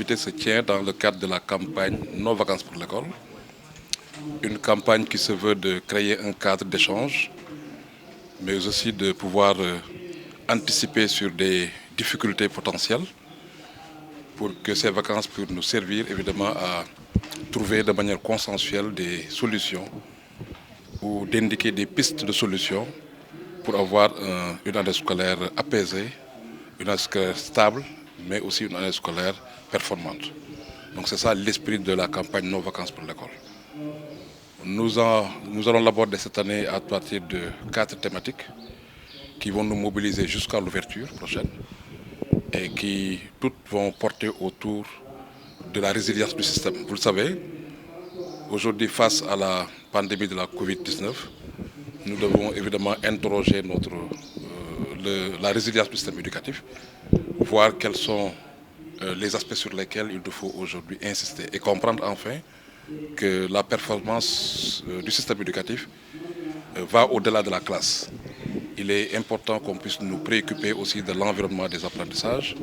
activité se tient dans le cadre de la campagne Nos vacances pour l'école. Une campagne qui se veut de créer un cadre d'échange, mais aussi de pouvoir anticiper sur des difficultés potentielles pour que ces vacances puissent nous servir évidemment à trouver de manière consensuelle des solutions ou d'indiquer des pistes de solutions pour avoir une année scolaire apaisée, une année scolaire stable, mais aussi une année scolaire performante. Donc c'est ça l'esprit de la campagne Nos vacances pour l'école. Nous allons l'aborder cette année à partir de 4 thématiques qui vont nous mobiliser jusqu'à l'ouverture prochaine et qui toutes vont porter autour de la résilience du système. Vous le savez, aujourd'hui face à la pandémie de la Covid-19, nous devons évidemment interroger la résilience du système éducatif, voir quels sont les aspects sur lesquels il nous faut aujourd'hui insister et comprendre enfin que la performance du système éducatif va au-delà de la classe. Il est important qu'on puisse nous préoccuper aussi de l'environnement des apprentissages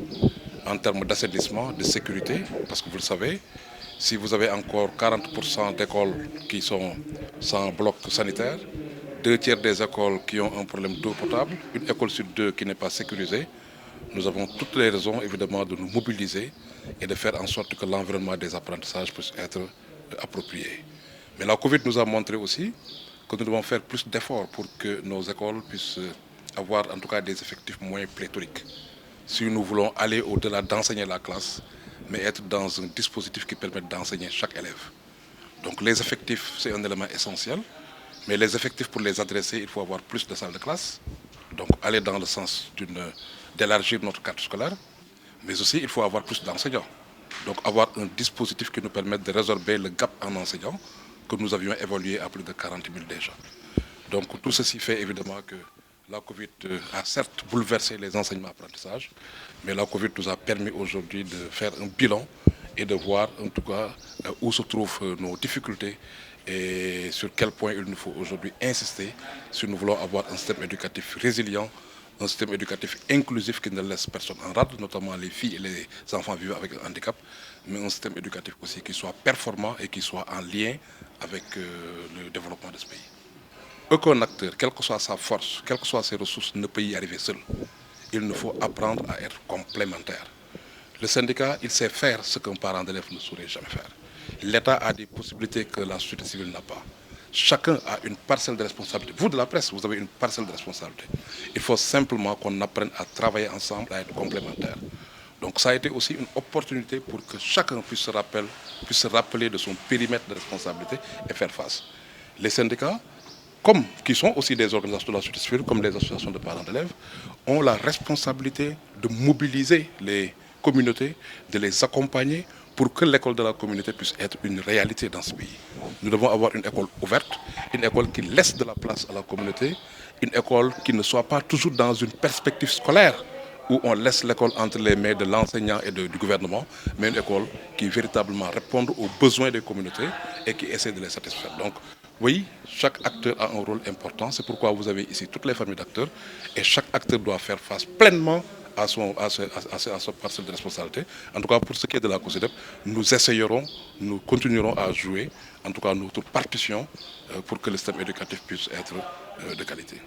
en termes d'assainissement, de sécurité, parce que vous le savez, si vous avez encore 40% d'écoles qui sont sans bloc sanitaire, 2 tiers des écoles qui ont un problème d'eau potable, une école sur 2 qui n'est pas sécurisée, nous avons toutes les raisons évidemment de nous mobiliser et de faire en sorte que l'environnement des apprentissages puisse être approprié. Mais la Covid nous a montré aussi que nous devons faire plus d'efforts pour que nos écoles puissent avoir en tout cas des effectifs moins pléthoriques. Si nous voulons aller au-delà d'enseigner la classe, mais être dans un dispositif qui permette d'enseigner chaque élève. Donc les effectifs, c'est un élément essentiel, mais les effectifs, pour les adresser, il faut avoir plus de salles de classe, donc aller dans le sens d'élargir notre cadre scolaire, mais aussi il faut avoir plus d'enseignants. Donc avoir un dispositif qui nous permette de résorber le gap en enseignants que nous avions évalué à plus de 40 000 déjà. Donc tout ceci fait évidemment que la Covid a certes bouleversé les enseignements-apprentissages, mais la Covid nous a permis aujourd'hui de faire un bilan et de voir en tout cas où se trouvent nos difficultés et sur quel point il nous faut aujourd'hui insister si nous voulons avoir un système éducatif résilient, un système éducatif inclusif qui ne laisse personne en rade, notamment les filles et les enfants vivant avec un handicap, mais un système éducatif aussi qui soit performant et qui soit en lien avec le développement de ce pays. Aucun acteur, quelle que soit sa force, quelles que soient ses ressources, ne peut y arriver seul. Il nous faut apprendre à être complémentaires. Le syndicat, il sait faire ce qu'un parent d'élève ne saurait jamais faire. L'État a des possibilités que la société civile n'a pas. Chacun a une parcelle de responsabilité. Vous de la presse, vous avez une parcelle de responsabilité. Il faut simplement qu'on apprenne à travailler ensemble, à être complémentaires. Donc ça a été aussi une opportunité pour que chacun puisse se rappeler de son périmètre de responsabilité et faire face. Les syndicats, qui sont aussi des organisations de la société civile, comme les associations de parents d'élèves, ont la responsabilité de mobiliser les communautés, de les accompagner pour que l'école de la communauté puisse être une réalité dans ce pays. Nous devons avoir une école ouverte, une école qui laisse de la place à la communauté, une école qui ne soit pas toujours dans une perspective scolaire où on laisse l'école entre les mains de l'enseignant et du gouvernement, mais une école qui véritablement réponde aux besoins des communautés et qui essaie de les satisfaire. Donc, oui, chaque acteur a un rôle important, c'est pourquoi vous avez ici toutes les familles d'acteurs, et chaque acteur doit faire face pleinement à son parcelle de responsabilité. En tout cas, pour ce qui est de la COSYDEP, nous continuerons à jouer, en tout cas notre partition, pour que le système éducatif puisse être de qualité.